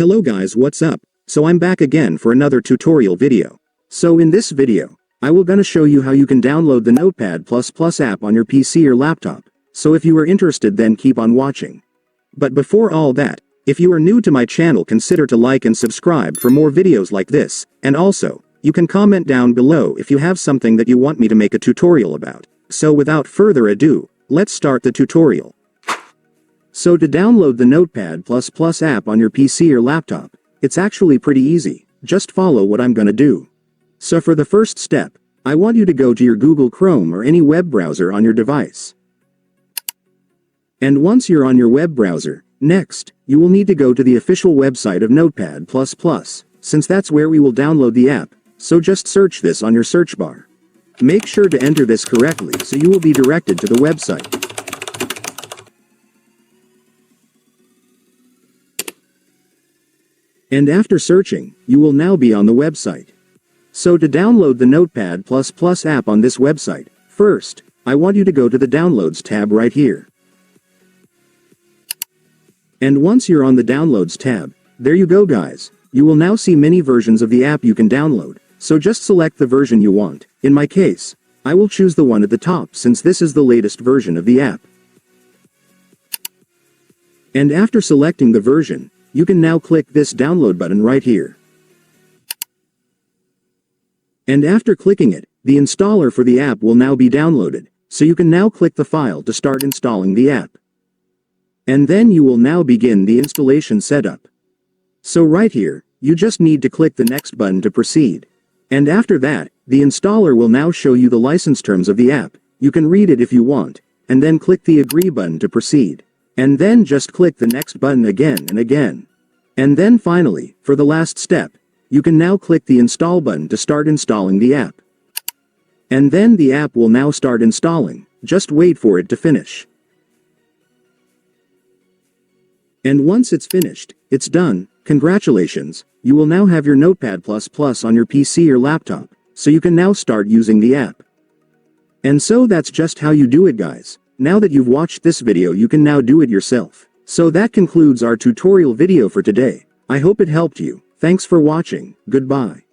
Hello guys, what's up? So I'm back again for another tutorial video. So in this video, I will gonna show you how you can download the Notepad++ app on your PC or laptop. So if you are interested, then keep on watching. But before all that, if you are new to my channel, consider to like and subscribe for more videos like this, and also, you can comment down below if you have something that you want me to make a tutorial about. So without further ado, let's start the tutorial. So to download the Notepad++ app on your PC or laptop, it's actually pretty easy. Just follow what I'm gonna do. So for the first step, I want you to go to your Google Chrome or any web browser on your device. And once you're on your web browser, next, you will need to go to the official website of Notepad++, since that's where we will download the app, so just search this on your search bar. Make sure to enter this correctly so you will be directed to the website. And after searching, you will now be on the website. So to download the Notepad++ app on this website, first, I want you to go to the Downloads tab right here. And once you're on the Downloads tab, there you go guys, you will now see many versions of the app you can download, so just select the version you want. In my case, I will choose the one at the top since this is the latest version of the app. And after selecting the version, you can now click this download button right here. And after clicking it, the installer for the app will now be downloaded, so you can now click the file to start installing the app. And then you will now begin the installation setup. So right here, you just need to click the next button to proceed. And after that, the installer will now show you the license terms of the app. You can read it if you want, and then click the agree button to proceed. And then just click the next button again and again. And then finally, for the last step, you can now click the install button to start installing the app. And then the app will now start installing, just wait for it to finish. And once it's finished, it's done. Congratulations, you will now have your Notepad++ on your PC or laptop, so you can now start using the app. And so that's just how you do it guys. Now that you've watched this video, you can now do it yourself. So that concludes our tutorial video for today. I hope it helped you. Thanks for watching. Goodbye.